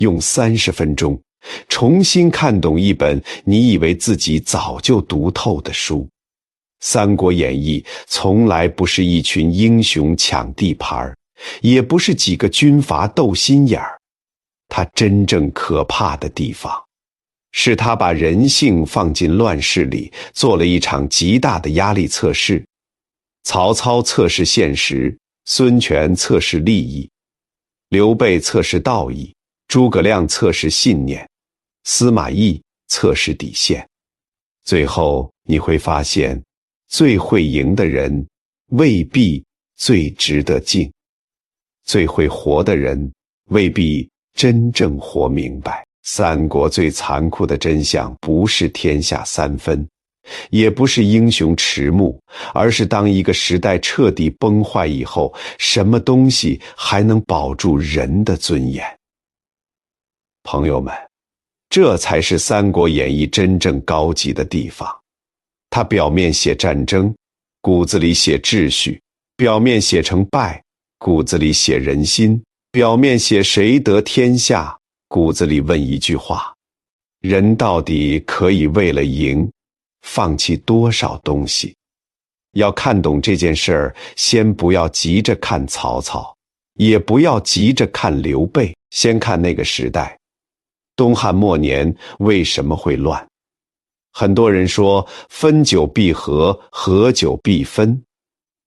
用30分钟，重新看懂一本你以为自己早就读透的书。《三国演义》从来不是一群英雄抢地盘，也不是几个军阀斗心眼儿。它真正可怕的地方，是他把人性放进乱世里，做了一场极大的压力测试。曹操测试现实，孙权测试利益，刘备测试道义，诸葛亮测试信念，司马懿测试底线。最后你会发现，最会赢的人未必最值得敬，最会活的人未必真正活明白。三国最残酷的真相不是天下三分，也不是英雄迟暮，而是当一个时代彻底崩坏以后，什么东西还能保住人的尊严？朋友们，这才是《三国演义》真正高级的地方。它表面写战争，骨子里写秩序；表面写成败，骨子里写人心；表面写谁得天下，骨子里问一句话：人到底可以为了赢，放弃多少东西？要看懂这件事儿，先不要急着看曹操，也不要急着看刘备，先看那个时代。东汉末年为什么会乱？很多人说分久必合，合久必分。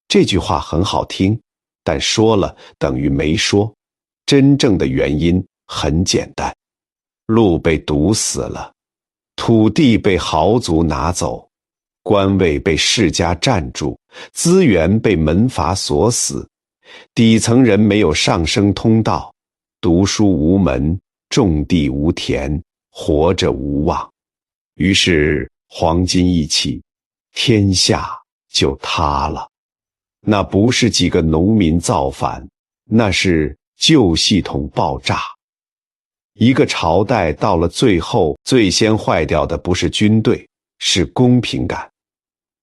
这句话很好听，但说了等于没说。真正的原因很简单，路被堵死了，土地被豪族拿走，官位被世家占住，资源被门阀锁死，底层人没有上升通道，读书无门，种地无田，活着无望。于是黄金一起，天下就塌了。那不是几个农民造反，那是旧系统爆炸。一个朝代到了最后，最先坏掉的不是军队，是公平感。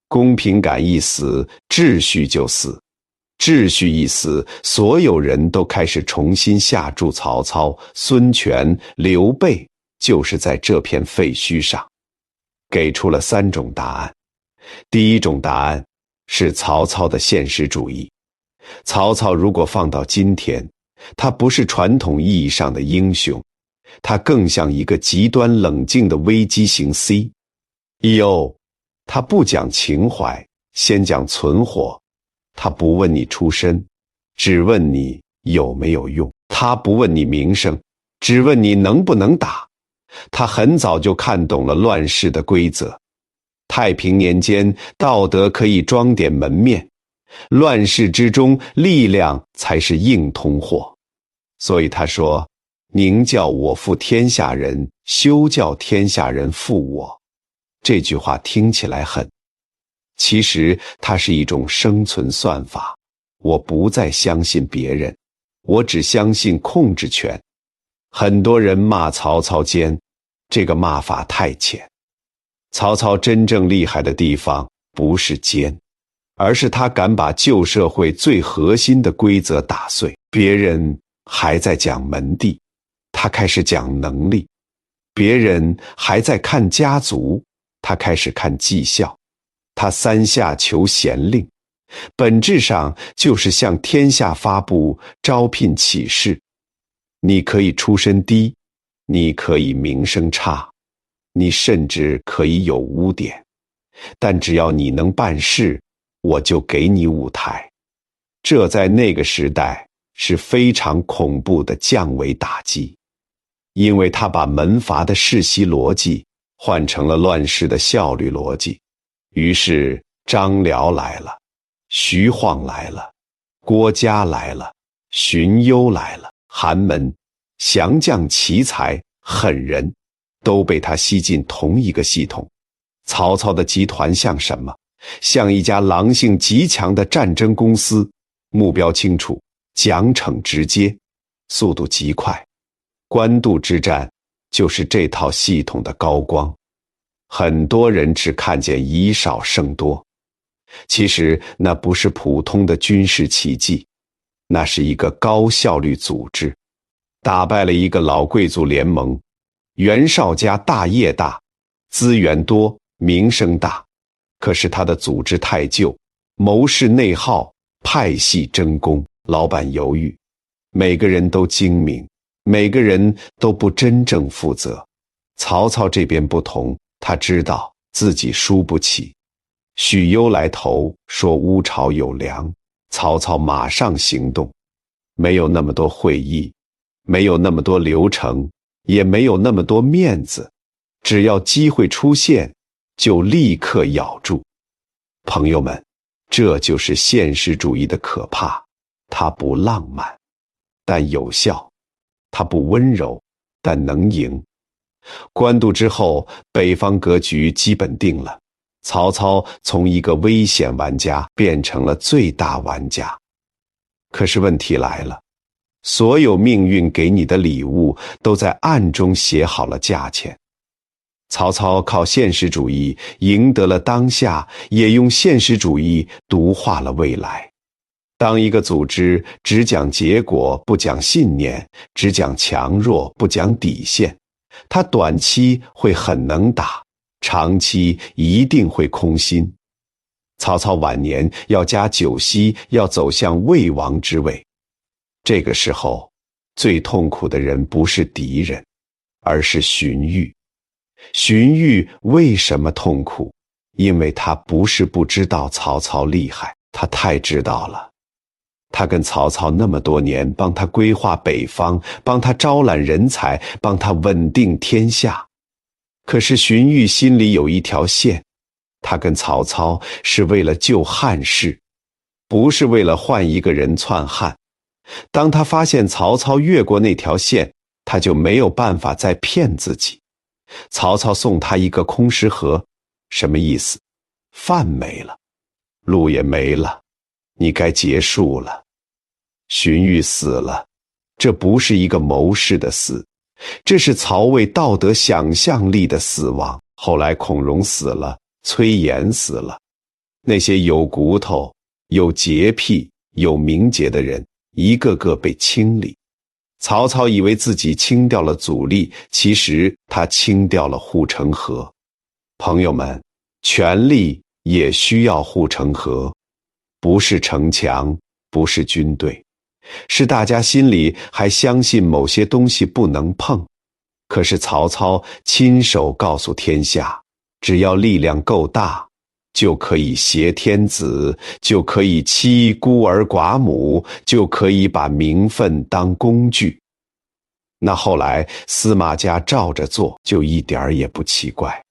公平感一死，秩序就死。秩序一死，所有人都开始重新下注曹操、孙权、刘备，就是在这片废墟上。给出了3种答案。第一种答案是曹操的现实主义。曹操如果放到今天，他不是传统意义上的英雄，他更像一个极端冷静的危机型 CEO。他不讲情怀，先讲存活。他不问你出身，只问你有没有用。他不问你名声，只问你能不能打。他很早就看懂了乱世的规则。太平年间，道德可以装点门面，乱世之中，力量才是硬通货。所以他说，宁叫我负天下人，休叫天下人负我。这句话听起来狠，其实它是一种生存算法。我不再相信别人，我只相信控制权。很多人骂曹操奸，这个骂法太浅。曹操真正厉害的地方不是奸，而是他敢把旧社会最核心的规则打碎。别人还在讲门第，他开始讲能力；别人还在看家族，他开始看绩效。他三下求贤令，本质上就是向天下发布招聘启事。你可以出身低，你可以名声差，你甚至可以有污点，但只要你能办事，我就给你舞台。这在那个时代是非常恐怖的降维打击，因为他把门阀的世袭逻辑换成了乱世的效率逻辑。于是张辽来了，徐晃来了，郭嘉来了，荀攸来了，寒门、降将、奇才、狠人，都被他吸进同一个系统。曹操的集团像什么？像一家狼性极强的战争公司，目标清楚，奖惩直接，速度极快。官渡之战就是这套系统的高光。很多人只看见以少胜多，其实那不是普通的军事奇迹，那是一个高效率组织。打败了一个老贵族联盟。袁绍家大业大，资源多，名声大，可是他的组织太旧，谋士内耗，派系争功，老板犹豫，每个人都精明，每个人都不真正负责。曹操这边不同，他知道自己输不起。许攸来投，说乌巢有粮，曹操马上行动。没有那么多会议，没有那么多流程，也没有那么多面子，只要机会出现，就立刻咬住。朋友们，这就是现实主义的可怕，它不浪漫，但有效；它不温柔，但能赢。官渡之后，北方格局基本定了，曹操从一个危险玩家变成了最大玩家。可是问题来了，所有命运给你的礼物都在暗中写好了价钱。曹操靠现实主义赢得了当下，也用现实主义毒化了未来。当一个组织只讲结果不讲信念，只讲强弱不讲底线，它短期会很能打，长期一定会空心。曹操晚年要加九锡，要走向魏王之位。这个时候，最痛苦的人不是敌人，而是荀彧。荀彧为什么痛苦？因为他不是不知道曹操厉害，他太知道了。他跟曹操那么多年，帮他规划北方，帮他招揽人才，帮他稳定天下。可是荀彧心里有一条线，他跟曹操是为了救汉室，不是为了换一个人篡汉。当他发现曹操越过那条线，他就没有办法再骗自己。曹操送他一个空食盒，什么意思？饭没了，路也没了，你该结束了。荀彧死了，这不是一个谋士的死，这是曹魏道德想象力的死亡。后来孔融死了，崔琰死了，那些有骨头、有洁癖、有名节的人，一个个被清理。曹操以为自己清掉了阻力，其实他清掉了护城河。朋友们，权力也需要护城河，不是城墙，不是军队，是大家心里还相信某些东西不能碰。可是曹操亲手告诉天下，只要力量够大，就可以挟天子，就可以欺孤儿寡母，就可以把名分当工具。那后来司马家照着做，就一点也不奇怪。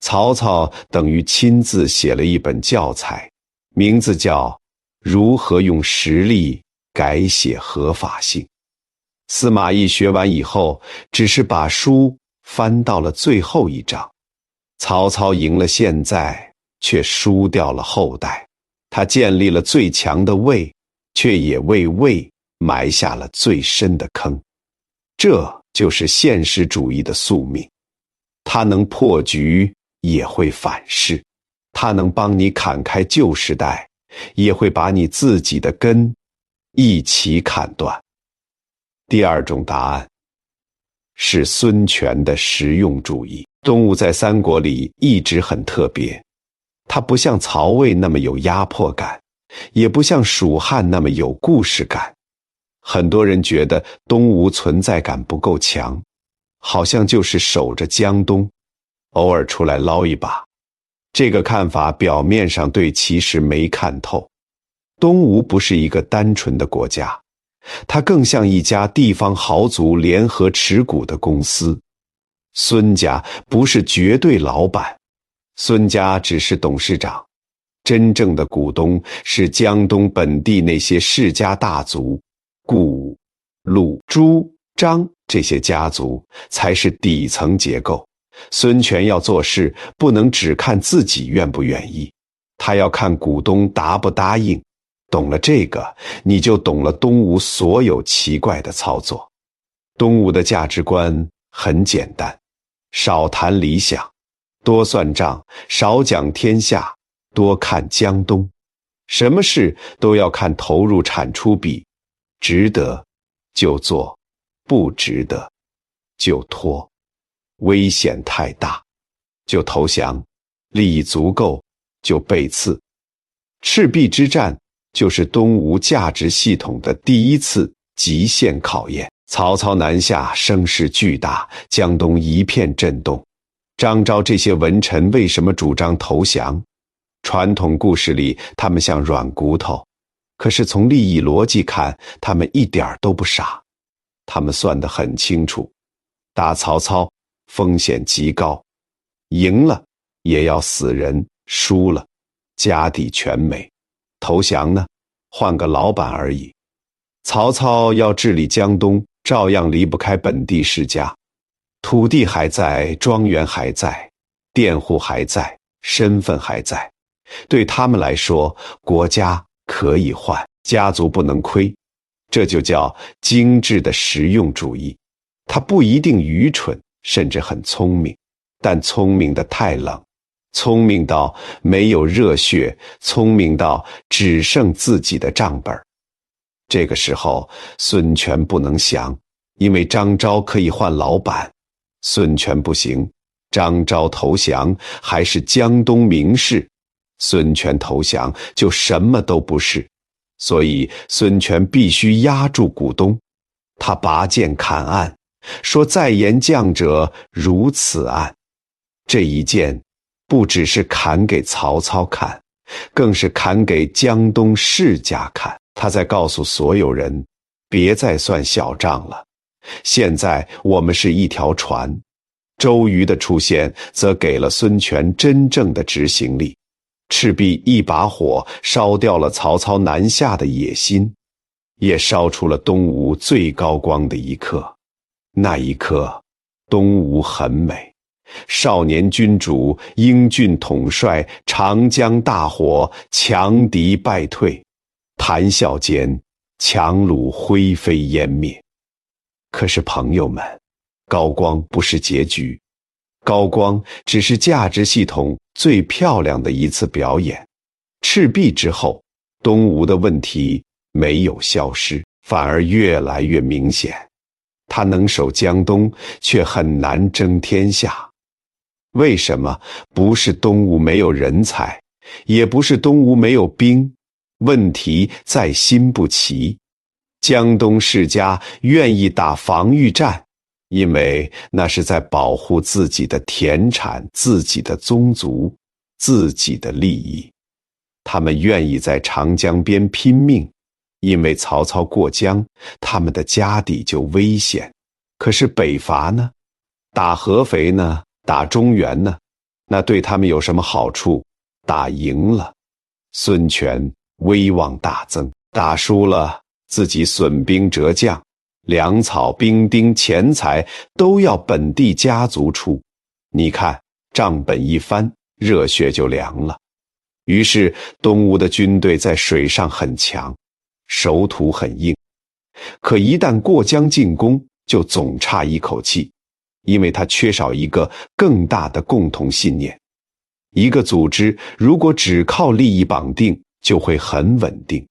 曹操等于亲自写了一本教材，名字叫《如何用实力改写合法性》。司马懿学完以后，只是把书翻到了最后一章。曹操赢了现在，却输掉了后代。他建立了最强的魏，却也为魏埋下了最深的坑。这就是现实主义的宿命。它能破局，也会反噬；它能帮你砍开旧时代，也会把你自己的根一起砍断。第二种答案是孙权的实用主义。东吴在三国里一直很特别，它不像曹魏那么有压迫感，也不像蜀汉那么有故事感。很多人觉得东吴存在感不够强，好像就是守着江东，偶尔出来捞一把。这个看法表面上对，其实没看透。东吴不是一个单纯的国家，它更像一家地方豪族联合持股的公司。孙家不是绝对老板，孙家只是董事长，真正的股东是江东本地那些世家大族，顾、陆、朱、张这些家族才是底层结构。孙权要做事，不能只看自己愿不愿意，他要看股东答不答应。懂了这个，你就懂了东吴所有奇怪的操作。东吴的价值观很简单，少谈理想，多算账，少讲天下，多看江东。什么事都要看投入产出比，值得就做，不值得，就拖；危险太大，就投降；利益足够，就背刺。赤壁之战就是东吴价值系统的第一次极限考验。曹操南下，声势巨大，江东一片震动。张昭这些文臣为什么主张投降？传统故事里，他们像软骨头，可是从利益逻辑看，他们一点都不傻。他们算得很清楚，打曹操风险极高，赢了也要死人，输了家底全没。投降呢，换个老板而已。曹操要治理江东，照样离不开本地世家，土地还在，庄园还在，佃户还在，身份还在。对他们来说，国家可以换，家族不能亏。这就叫精致的实用主义。他不一定愚蠢，甚至很聪明，但聪明得太冷，聪明到没有热血，聪明到只剩自己的账本。这个时候，孙权不能降，因为张昭可以换老板。孙权不行，张昭投降还是江东名士，孙权投降就什么都不是。所以孙权必须压住股东。他拔剑砍案，说再言将者如此案。这一剑不只是砍给曹操看，更是砍给江东世家看。他在告诉所有人，别再算小账了，现在我们是一条船。周瑜的出现则给了孙权真正的执行力。赤壁一把火烧掉了曹操南下的野心，也烧出了东吴最高光的一刻。那一刻，东吴很美，少年君主，英俊统帅，长江大火，强敌败退，谈笑间，强虏灰飞烟灭。可是朋友们，高光不是结局，高光只是价值系统最漂亮的一次表演。赤壁之后，东吴的问题没有消失，反而越来越明显。他能守江东，却很难争天下。为什么？不是东吴没有人才，也不是东吴没有兵，问题在心不齐。江东世家愿意打防御战，因为那是在保护自己的田产、自己的宗族、自己的利益。他们愿意在长江边拼命，因为曹操过江，他们的家底就危险。可是北伐呢？打合肥呢？打中原呢？那对他们有什么好处？打赢了，孙权威望大增；打输了，自己损兵折将，粮草、兵丁、钱财都要本地家族出。你看，账本一翻，热血就凉了。于是东吴的军队在水上很强，守土很硬，可一旦过江进攻，就总差一口气，因为它缺少一个更大的共同信念。一个组织如果只靠利益绑定，就会很稳定，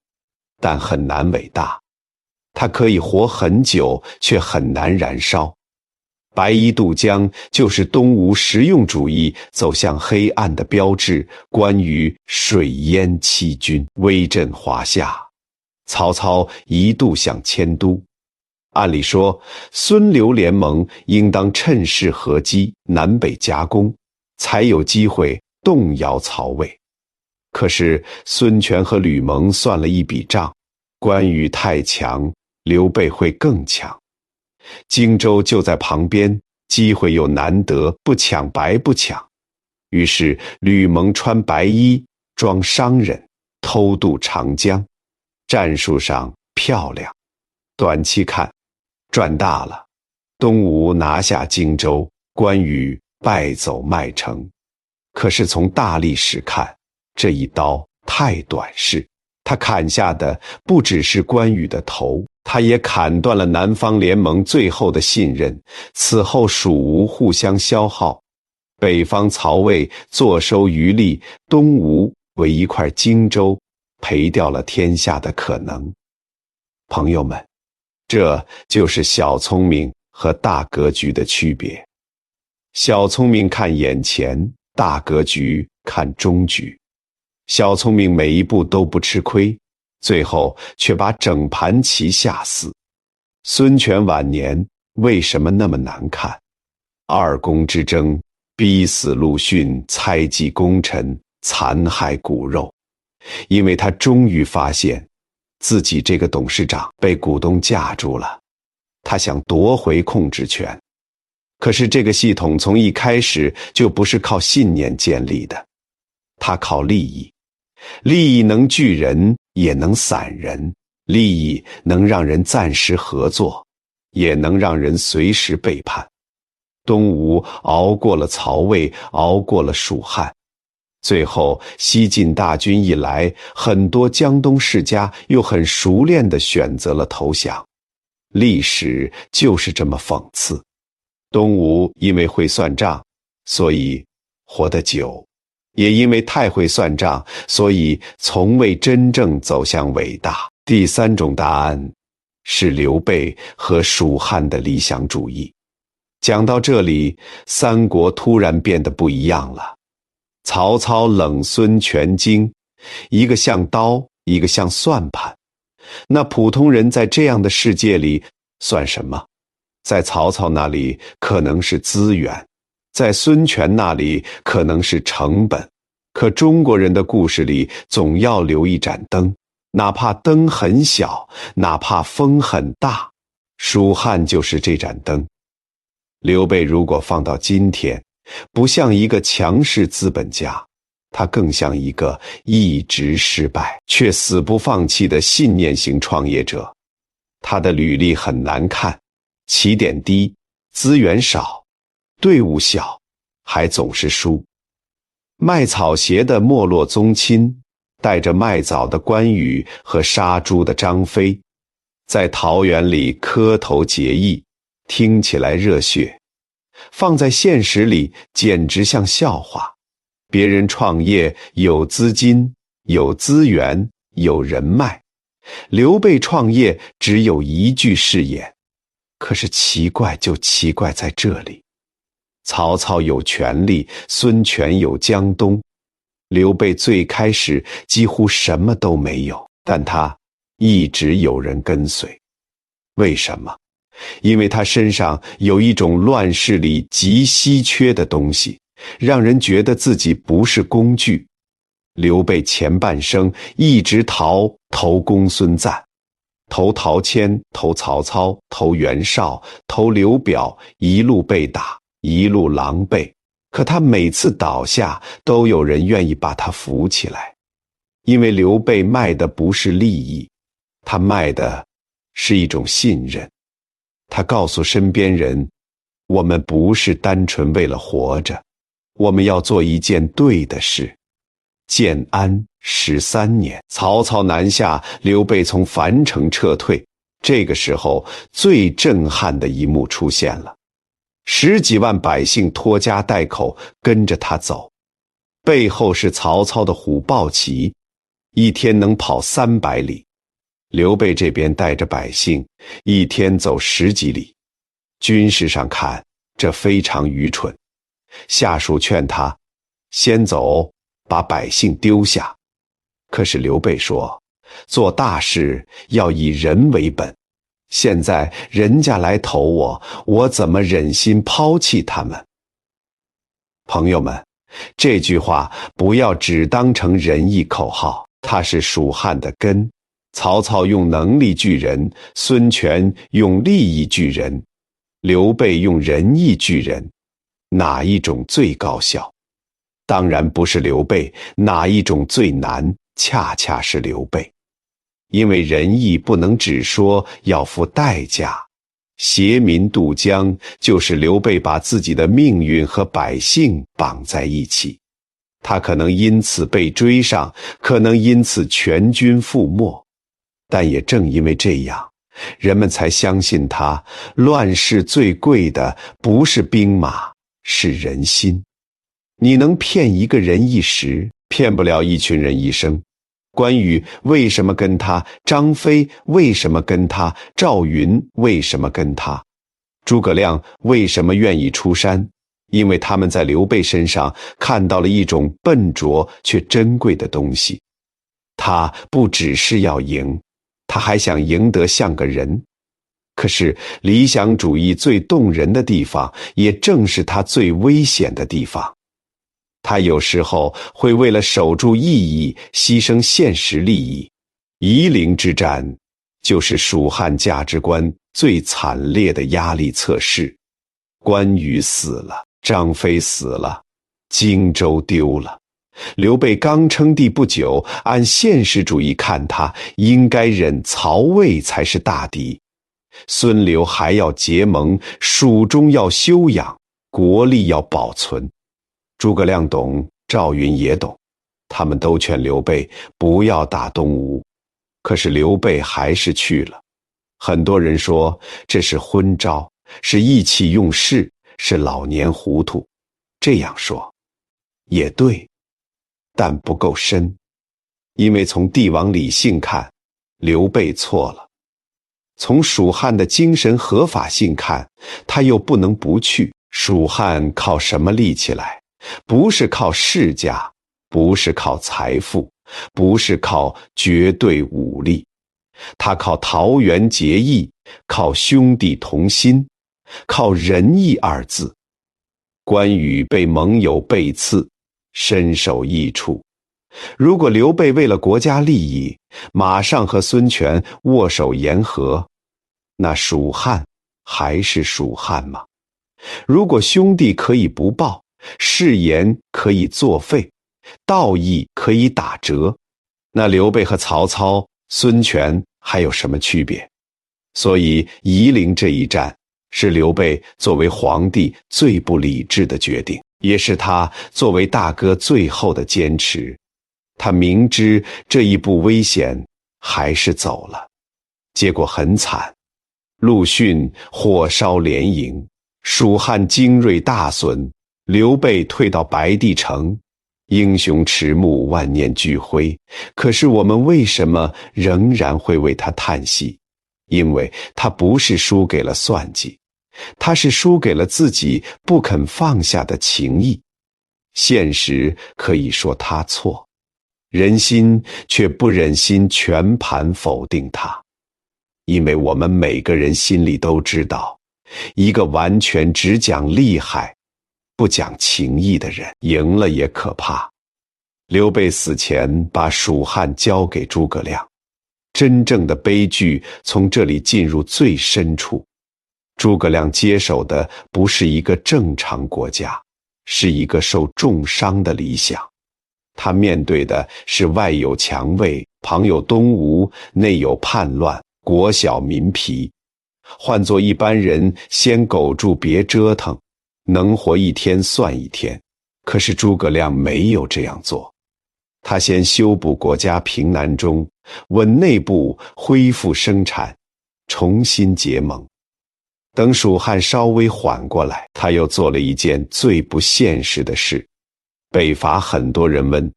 但很难伟大。它可以活很久，却很难燃烧。白衣渡江就是东吴实用主义走向黑暗的标志。关羽水淹七军，威震华夏。曹操一度想迁都，按理说孙刘联盟应当趁势合击，南北夹攻，才有机会动摇曹魏。可是孙权和吕蒙算了一笔账，关羽太强，刘备会更强。荆州就在旁边，机会又难得，不抢白不抢。于是吕蒙穿白衣，装商人，偷渡长江。战术上漂亮，短期看赚大了。东吴拿下荆州，关羽败走麦城。可是从大历史看，这一刀太短视，他砍下的不只是关羽的头，他也砍断了南方联盟最后的信任。此后蜀吴互相消耗，北方曹魏坐收渔利，东吴为一块荆州赔掉了天下的可能。朋友们，这就是小聪明和大格局的区别。小聪明看眼前，大格局看终局。小聪明每一步都不吃亏，最后却把整盘棋下死。孙权晚年为什么那么难看？二公之争，逼死陆逊，猜忌功臣，残害骨肉。因为他终于发现自己这个董事长被股东架住了，他想夺回控制权。可是这个系统从一开始就不是靠信念建立的，它靠利益。利益能聚人，也能散人；利益能让人暂时合作，也能让人随时背叛。东吴熬过了曹魏，熬过了蜀汉，最后西晋大军一来，很多江东世家又很熟练地选择了投降。历史就是这么讽刺。东吴因为会算账，所以活得久，也因为太会算账，所以从未真正走向伟大。第三种答案是刘备和蜀汉的理想主义。讲到这里，三国突然变得不一样了。曹操冷孙权精，一个像刀，一个像算盘。那普通人在这样的世界里算什么？在曹操那里可能是资源，在孙权那里可能是成本。可中国人的故事里总要留一盏灯，哪怕灯很小，哪怕风很大，蜀汉就是这盏灯。刘备如果放到今天，不像一个强势资本家，他更像一个一直失败却死不放弃的信念型创业者。他的履历很难看，起点低，资源少，队伍小，还总是输。卖草鞋的没落宗亲，带着卖枣的关羽和杀猪的张飞，在桃园里磕头结义，听起来热血，放在现实里简直像笑话。别人创业有资金，有资源，有人脉，刘备创业只有一句誓言。可是奇怪就奇怪在这里，曹操有权力，孙权有江东，刘备最开始几乎什么都没有，但他一直有人跟随。为什么？因为他身上有一种乱世里极稀缺的东西，让人觉得自己不是工具。刘备前半生一直投公孙瓒，投陶谦，投曹操，投袁绍，投刘表，一路被打，一路狼狈。可他每次倒下，都有人愿意把他扶起来。因为刘备卖的不是利益，他卖的是一种信任。他告诉身边人，我们不是单纯为了活着，我们要做一件对的事。建安13年，曹操南下，刘备从樊城撤退。这个时候，最震撼的一幕出现了，10几万百姓拖家带口跟着他走，背后是曹操的虎豹骑，一天能跑300里。刘备这边带着百姓，一天走10几里。军事上看，这非常愚蠢。下属劝他先走，把百姓丢下。可是刘备说，做大事要以人为本，现在人家来投我，我怎么忍心抛弃他们？朋友们，这句话不要只当成仁义口号，它是蜀汉的根。曹操用能力聚人，孙权用利益聚人，刘备用仁义聚人，哪一种最高效？当然不是刘备。哪一种最难？恰恰是刘备。因为仁义不能只说，要付代价。挟民渡江，就是刘备把自己的命运和百姓绑在一起。他可能因此被追上，可能因此全军覆没。但也正因为这样，人们才相信他，乱世最贵的不是兵马，是人心。你能骗一个人一时，骗不了一群人一生。关羽为什么跟他？张飞为什么跟他？赵云为什么跟他？诸葛亮为什么愿意出山？因为他们在刘备身上看到了一种笨拙却珍贵的东西。他不只是要赢，他还想赢得像个人。可是理想主义最动人的地方，也正是它最危险的地方。他有时候会为了守住意义，牺牲现实利益。夷陵之战就是蜀汉价值观最惨烈的压力测试。关羽死了，张飞死了，荆州丢了。刘备刚称帝不久，按现实主义看他，应该认曹魏才是大敌。孙刘还要结盟，蜀中要休养，国力要保存。诸葛亮懂，赵云也懂，他们都劝刘备不要打东吴。可是刘备还是去了。很多人说这是昏招，是意气用事，是老年糊涂。这样说也对，但不够深。因为从帝王理性看，刘备错了；从蜀汉的精神合法性看，他又不能不去。蜀汉靠什么立起来？不是靠世家，不是靠财富，不是靠绝对武力，他靠桃园结义，靠兄弟同心，靠仁义二字。关羽被盟友背刺，深受益处。如果刘备为了国家利益，马上和孙权握手言和，那蜀汉还是蜀汉吗？如果兄弟可以不报，誓言可以作废，道义可以打折，那刘备和曹操、孙权还有什么区别？所以夷陵这一战是刘备作为皇帝最不理智的决定，也是他作为大哥最后的坚持。他明知这一步危险，还是走了，结果很惨。陆逊火烧连营，蜀汉精锐大损，刘备退到白帝城，英雄迟暮，万念俱灰。可是我们为什么仍然会为他叹息？因为他不是输给了算计，他是输给了自己不肯放下的情谊。现实可以说他错，人心却不忍心全盘否定他。因为我们每个人心里都知道，一个完全只讲厉害不讲情义的人，赢了也可怕。刘备死前把蜀汉交给诸葛亮，真正的悲剧从这里进入最深处。诸葛亮接手的不是一个正常国家，是一个受重伤的理想。他面对的是外有强魏，旁有东吴，内有叛乱，国小民疲。换作一般人，先苟住别折腾，能活一天算一天。可是诸葛亮没有这样做，他先修补国家平南中，稳内部，恢复生产，重新结盟。等蜀汉稍微缓过来，他又做了一件最不现实的事。北伐。很多人问，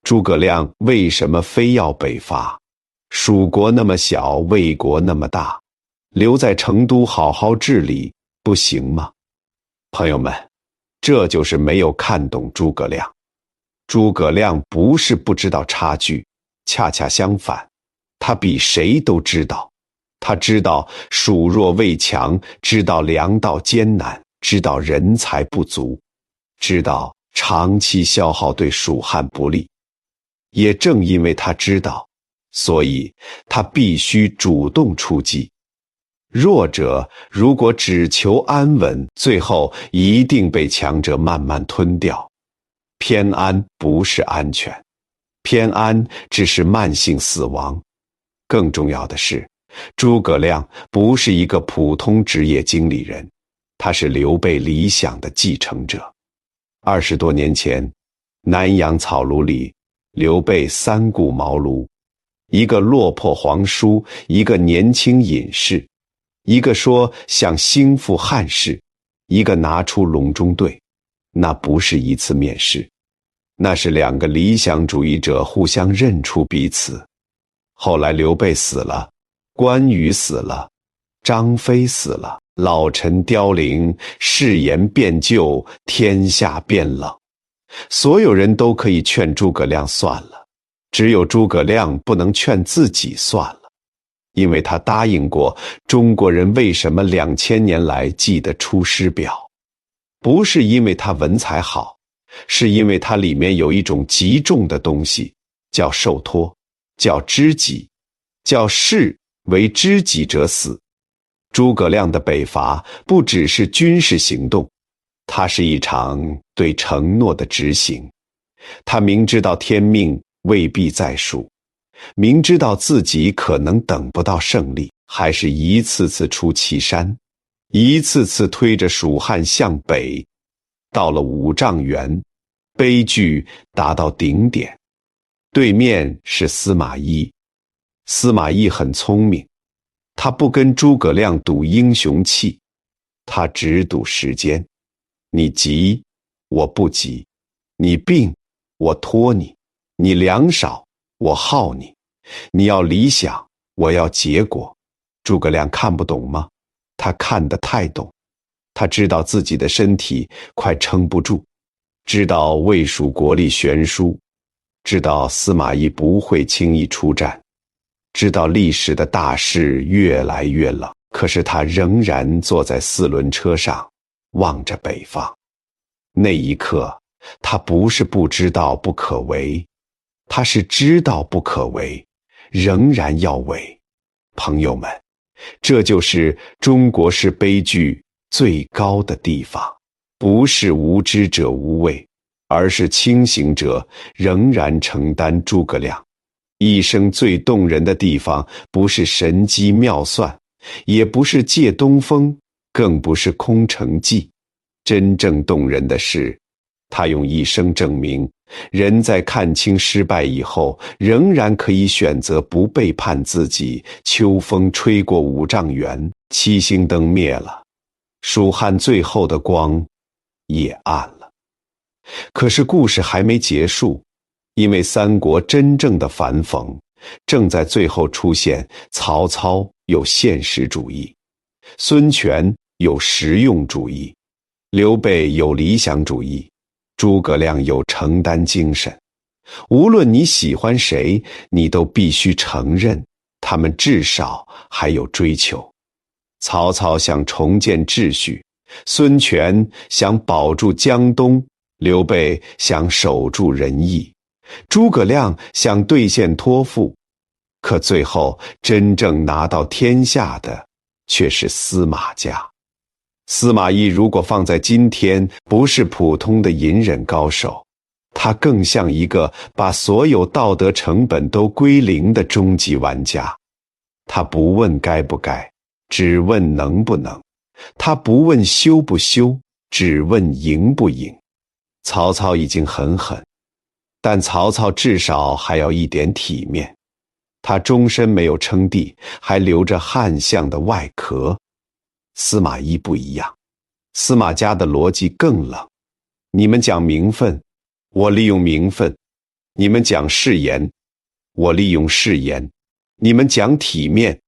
诸葛亮为什么非要北伐？蜀国那么小，魏国那么大，留在成都好好治理不行吗？朋友们，这就是没有看懂诸葛亮。诸葛亮不是不知道差距，恰恰相反，他比谁都知道。他知道蜀弱魏强，知道粮道艰难，知道人才不足，知道长期消耗对蜀汉不利。也正因为他知道，所以他必须主动出击。弱者如果只求安稳，最后一定被强者慢慢吞掉。偏安不是安全，偏安只是慢性死亡。更重要的是，诸葛亮不是一个普通职业经理人，他是刘备理想的继承者。20多年前，南阳草庐里，刘备三顾茅庐，一个落魄皇叔，一个年轻隐士，一个说想兴复汉室，一个拿出隆中对。那不是一次面试，那是两个理想主义者互相认出彼此。后来刘备死了，关羽死了，张飞死了，老臣凋零，誓言变旧，天下变冷。所有人都可以劝诸葛亮算了，只有诸葛亮不能劝自己算了，因为他答应过中国人为什么2000年来记得《出师表》，不是因为他文采好，是因为它里面有一种极重的东西，叫受托，叫知己，叫士为知己者死。诸葛亮的北伐不只是军事行动，它是一场对承诺的执行。他明知道天命未必在蜀，明知道自己可能等不到胜利，还是一次次出祁山，一次次推着蜀汉向北。到了五丈原，悲剧达到顶点。对面是司马懿，司马懿很聪明，他不跟诸葛亮赌英雄气，他只赌时间。你急，我不急；你病，我拖你；你粮少，我耗你；你要理想，我要结果。诸葛亮看不懂吗？他看得太懂。他知道自己的身体快撑不住，知道魏蜀国力悬殊，知道司马懿不会轻易出战，知道历史的大势越来越冷，可是他仍然坐在4轮车上，望着北方。那一刻，他不是不知道不可为，他是知道不可为，仍然要为。朋友们，这就是中国式悲剧最高的地方，不是无知者无畏，而是清醒者仍然承担。诸葛亮一生最动人的地方，不是神机妙算，也不是借东风，更不是空城计。真正动人的是，他用一生证明，人在看清失败以后，仍然可以选择不背叛自己。秋风吹过五丈原，七星灯灭了，蜀汉最后的光也暗了。可是故事还没结束，因为三国真正的反讽正在最后出现。曹操有现实主义，孙权有实用主义，刘备有理想主义，诸葛亮有承担精神。无论你喜欢谁，你都必须承认，他们至少还有追求。曹操想重建秩序，孙权想保住江东，刘备想守住仁义，诸葛亮想兑现托付。可最后真正拿到天下的却是司马家。司马懿如果放在今天，不是普通的隐忍高手，他更像一个把所有道德成本都归零的终极玩家。他不问该不该，只问能不能；他不问羞不羞，只问赢不赢。曹操已经很狠，但曹操至少还要一点体面。他终身没有称帝，还留着汉相的外壳。司马懿不一样，司马家的逻辑更冷。你们讲名分，我利用名分；你们讲誓言，我利用誓言；你们讲体面，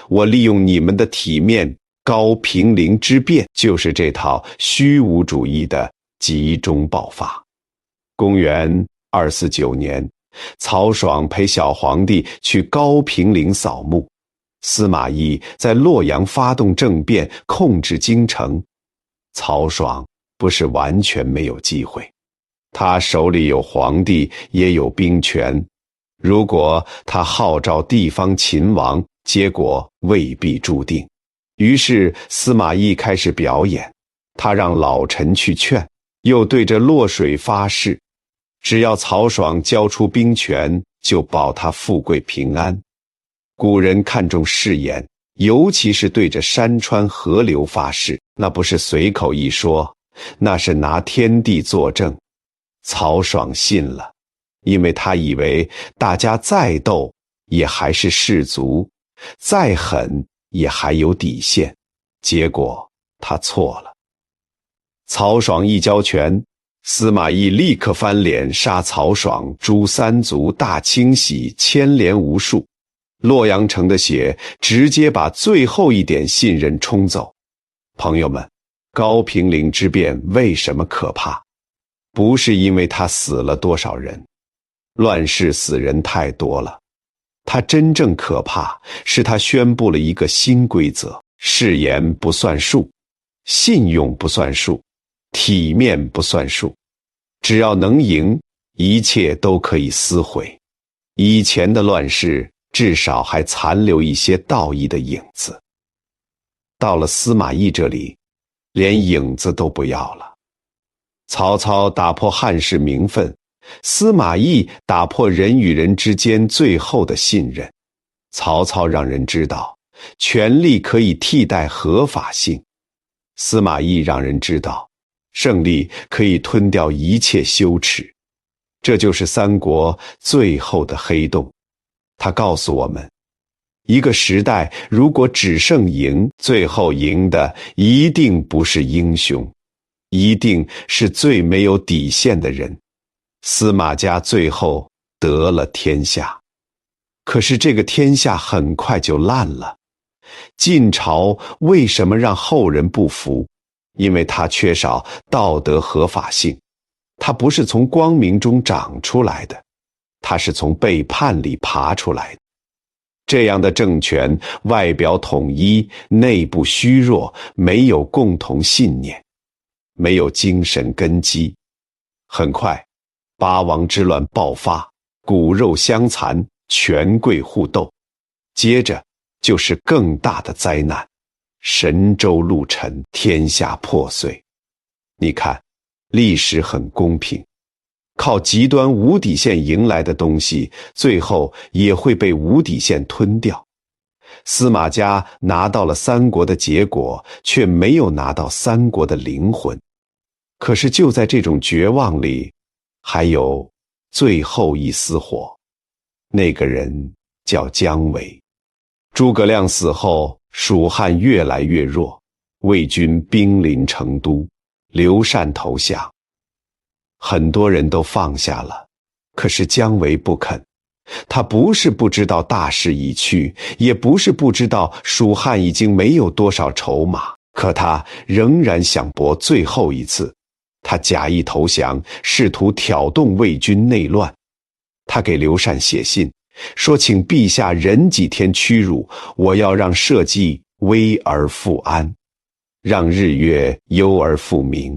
我利用你们的体面。高平陵之变就是这套虚无主义的集中爆发。公元249年，曹爽陪小皇帝去高平陵扫墓，司马懿在洛阳发动政变，控制京城。曹爽不是完全没有机会，他手里有皇帝，也有兵权。如果他号召地方秦王，结果未必注定。于是司马懿开始表演，他让老臣去劝，又对着洛水发誓，只要曹爽交出兵权，就保他富贵平安。古人看重誓言，尤其是对着山川河流发誓，那不是随口一说，那是拿天地作证。曹爽信了，因为他以为大家再斗也还是士卒，再狠也还有底线。结果他错了。曹爽一交权，司马懿立刻翻脸，杀曹爽，诛三族，大清洗，牵连无数。洛阳城的血直接把最后一点信任冲走。朋友们，高平陵之变为什么可怕？不是因为他死了多少人，乱世死人太多了。他真正可怕是他宣布了一个新规则：誓言不算数，信用不算数，体面不算数。只要能赢，一切都可以撕毁。以前的乱世至少还残留一些道义的影子，到了司马懿这里，连影子都不要了。曹操打破汉室名分，司马懿打破人与人之间最后的信任。曹操让人知道，权力可以替代合法性；司马懿让人知道，胜利可以吞掉一切羞耻。这就是三国最后的黑洞。他告诉我们，一个时代如果只剩赢，最后赢的一定不是英雄，一定是最没有底线的人。司马家最后得了天下，可是这个天下很快就烂了。晋朝为什么让后人不服？因为它缺少道德合法性，它不是从光明中长出来的，它是从背叛里爬出来的。这样的政权，外表统一，内部虚弱，没有共同信念，没有精神根基。很快，八王之乱爆发，骨肉相残，权贵互斗。接着就是更大的灾难，神州陆沉，天下破碎。你看，历史很公平，靠极端无底线赢来的东西，最后也会被无底线吞掉。司马家拿到了三国的结果，却没有拿到三国的灵魂。可是就在这种绝望里，还有最后一丝火，那个人叫姜维。诸葛亮死后，蜀汉越来越弱，魏军兵临成都，刘禅投降。很多人都放下了，可是姜维不肯。他不是不知道大势已去，也不是不知道蜀汉已经没有多少筹码，可他仍然想搏最后一次。他假意投降，试图挑动魏军内乱。他给刘禅写信，说请陛下忍几天屈辱，我要让社稷危而复安，让日月忧而复明。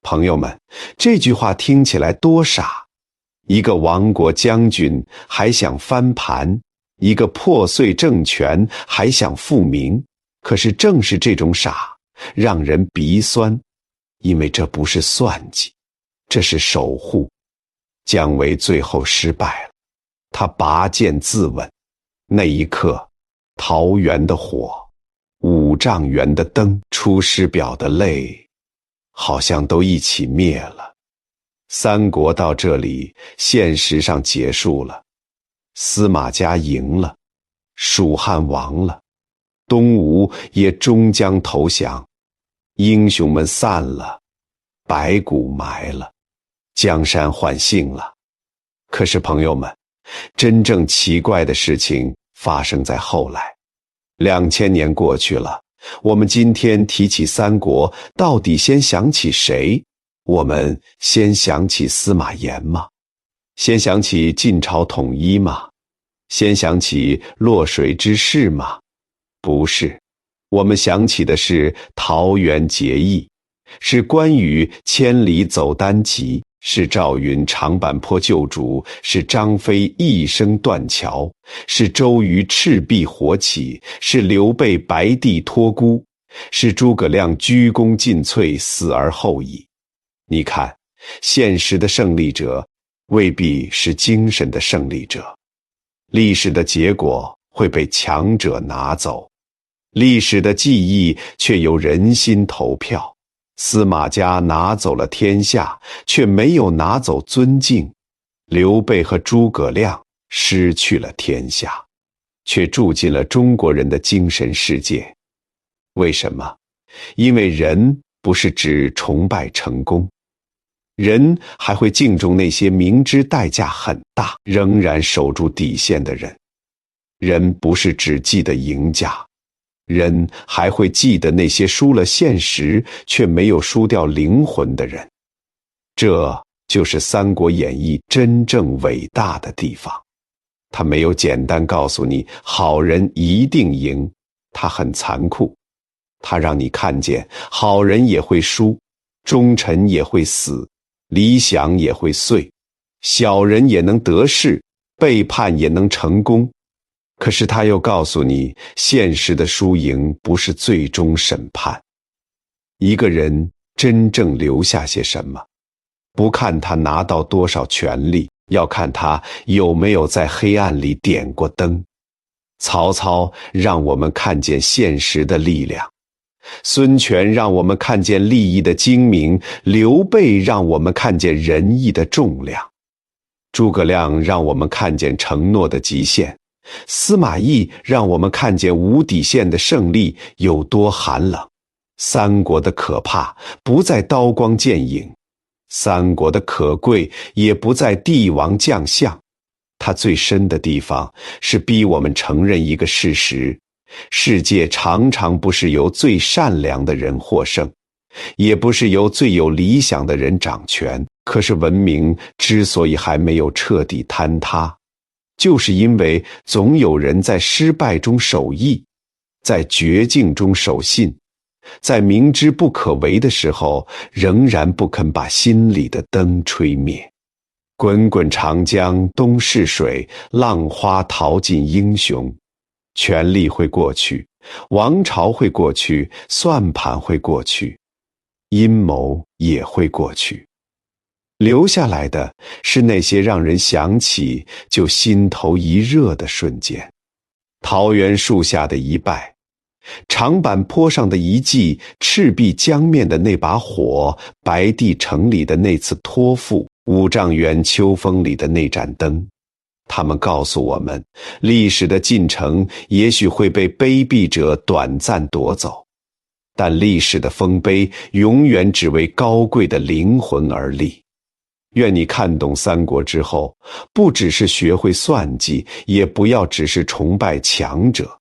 朋友们，这句话听起来多傻！一个亡国将军还想翻盘，一个破碎政权还想复明。可是正是这种傻，让人鼻酸，因为这不是算计，这是守护。姜维最后失败了，他拔剑自刎。那一刻，桃园的火，五丈原的灯，出师表的泪，好像都一起灭了。三国到这里，现实上结束了。司马家赢了，蜀汉亡了，东吴也终将投降，英雄们散了，白骨埋了，江山换姓了。可是朋友们，真正奇怪的事情发生在后来。2000年过去了，我们今天提起三国，到底先想起谁？我们先想起司马炎吗？先想起晋朝统一吗？先想起洛水之事吗？不是，我们想起的是桃园结义，是关羽千里走单骑，是赵云长坂坡救主，是张飞一生断桥，是周瑜赤壁火起，是刘备白帝托孤，是诸葛亮鞠躬尽瘁，死而后已。你看，现实的胜利者未必是精神的胜利者，历史的结果会被强者拿走，历史的记忆却由人心投票。司马家拿走了天下，却没有拿走尊敬；刘备和诸葛亮失去了天下，却住进了中国人的精神世界。为什么？因为人不是只崇拜成功，人还会敬重那些明知代价很大，仍然守住底线的人。人不是只记得赢家，人还会记得那些输了现实却没有输掉灵魂的人。这就是《三国演义》真正伟大的地方。他没有简单告诉你好人一定赢，他很残酷。他让你看见好人也会输，忠臣也会死，理想也会碎，小人也能得势，背叛也能成功。可是他又告诉你，现实的输赢不是最终审判。一个人真正留下些什么，不看他拿到多少权力，要看他有没有在黑暗里点过灯。曹操让我们看见现实的力量，孙权让我们看见利益的精明，刘备让我们看见仁义的重量，诸葛亮让我们看见承诺的极限，司马懿让我们看见无底线的胜利有多寒冷。三国的可怕不在刀光剑影，三国的可贵也不在帝王将相，它最深的地方是逼我们承认一个事实：世界常常不是由最善良的人获胜，也不是由最有理想的人掌权。可是文明之所以还没有彻底坍塌，就是因为总有人在失败中守义，在绝境中守信，在明知不可为的时候，仍然不肯把心里的灯吹灭。滚滚长江东逝水，浪花淘尽英雄。权力会过去，王朝会过去，算盘会过去，阴谋也会过去。留下来的是那些让人想起就心头一热的瞬间。桃源树下的一拜，长坂坡上的一骑，赤壁江面的那把火，白帝城里的那次托付，五丈原秋风里的那盏灯。他们告诉我们，历史的进程也许会被卑鄙者短暂夺走，但历史的丰碑永远只为高贵的灵魂而立。愿你看懂三国之后，不只是学会算计，也不要只是崇拜强者。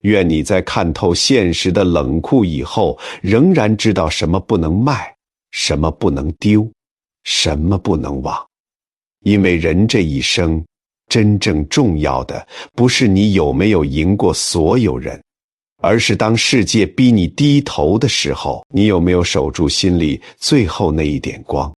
愿你在看透现实的冷酷以后，仍然知道什么不能卖，什么不能丢，什么不能忘。因为人这一生，真正重要的不是你有没有赢过所有人，而是当世界逼你低头的时候，你有没有守住心里最后那一点光。